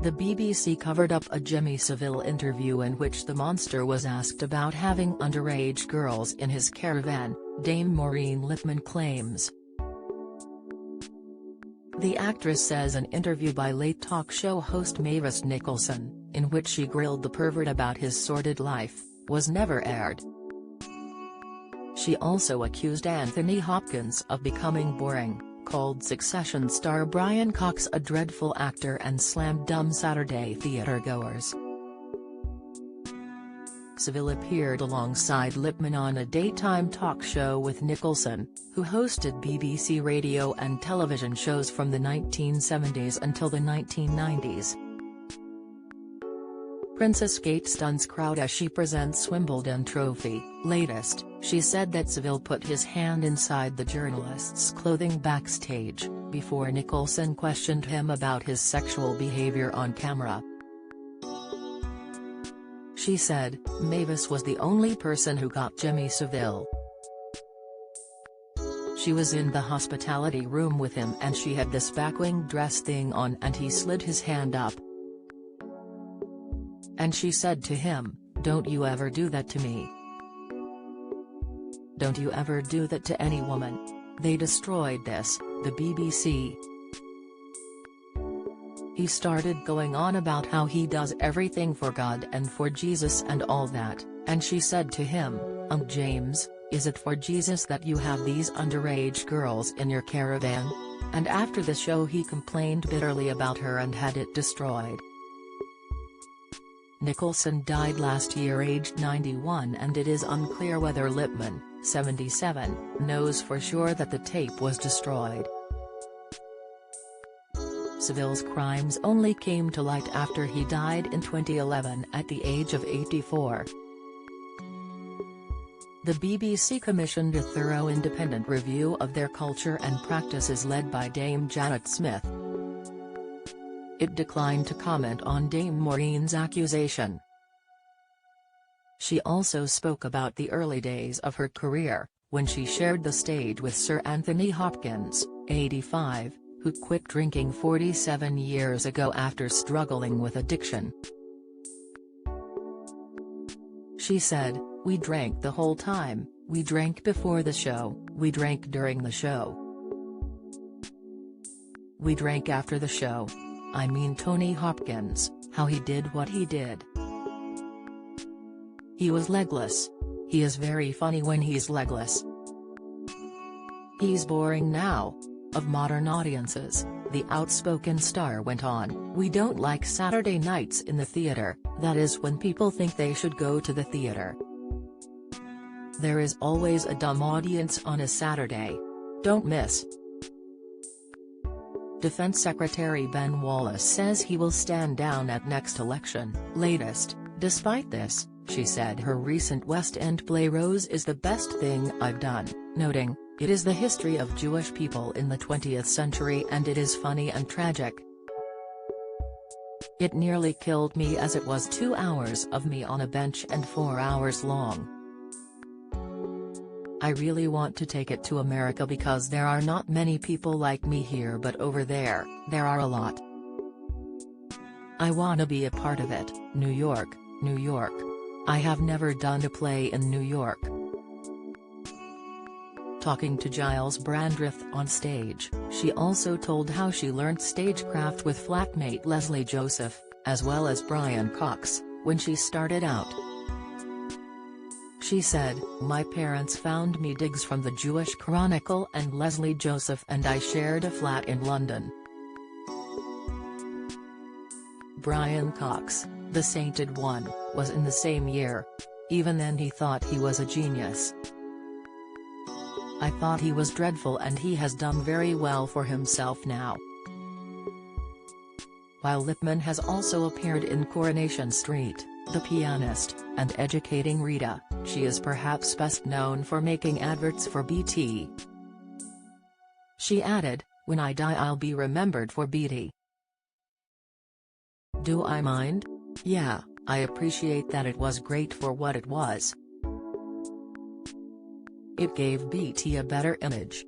The BBC covered up a Jimmy Savile interview in which the monster was asked about having underage girls in his caravan, Dame Maureen Lipman claims. The actress says an interview by late talk show host Mavis Nicholson, in which she grilled the pervert about his sordid life, was never aired. She also accused Anthony Hopkins of becoming boring, called Succession star Brian Cox a dreadful actor and slammed dumb Saturday theatergoers. Savile appeared alongside Lipman on a daytime talk show with Nicholson, who hosted BBC radio and television shows from the 1970s until the 1990s. Princess Kate stuns crowd as she presents Wimbledon trophy. Latest, she said that Savile put his hand inside the journalist's clothing backstage, before Nicholson questioned him about his sexual behavior on camera. She said, Mavis was the only person who got Jimmy Savile. She was in the hospitality room with him and she had this backwing dress thing on and he slid his hand up. And she said to him, "Don't you ever do that to me. Don't you ever do that to any woman." They destroyed this, the BBC. He started going on about how he does everything for God and for Jesus and all that, and she said to him, James, is it for Jesus that you have these underage girls in your caravan?" And after the show he complained bitterly about her and had it destroyed. Nicholson died last year aged 91 and it is unclear whether Lipman, 77, knows for sure that the tape was destroyed. Savile's crimes only came to light after he died in 2011 at the age of 84. The BBC commissioned a thorough independent review of their culture and practices led by Dame Janet Smith. It declined to comment on Dame Maureen's accusation. She also spoke about the early days of her career, when she shared the stage with Sir Anthony Hopkins, 85, who quit drinking 47 years ago after struggling with addiction. She said, "We drank the whole time, we drank before the show, we drank during the show. We drank after the show. I mean Tony Hopkins, how he did what he did. He was legless. He is very funny when he's legless. He's boring now. Of modern audiences," the outspoken star went on, "we don't like Saturday nights in the theater, that is when people think they should go to the theater. There is always a dumb audience on a Saturday. Don't miss." Defense Secretary Ben Wallace says he will stand down at next election. Latest, despite this, she said her recent West End play Rose is the best thing I've done, noting, "It is the history of Jewish people in the 20th century and it is funny and tragic. It nearly killed me as it was 2 hours of me on a bench and 4 hours long. I really want to take it to America because there are not many people like me here, but over there are a lot. I wanna be a part of it. New York, New York. I have never done a play in New York." Talking to Giles Brandreth on stage, she also told how she learnt stagecraft with flatmate Leslie Joseph, as well as Brian Cox, when she started out. She said, "My parents found me gigs from the Jewish Chronicle and Leslie Joseph and I shared a flat in London." Brian Cox, the sainted one, was in the same year. Even then he thought he was a genius. "I thought he was dreadful and he has done very well for himself now." While Lipman has also appeared in Coronation Street, The Pianist, and Educating Rita, she is perhaps best known for making adverts for BT. She added, "When I die I'll be remembered for BT. Do I mind? Yeah, I appreciate that it was great for what it was. It gave BT a better image."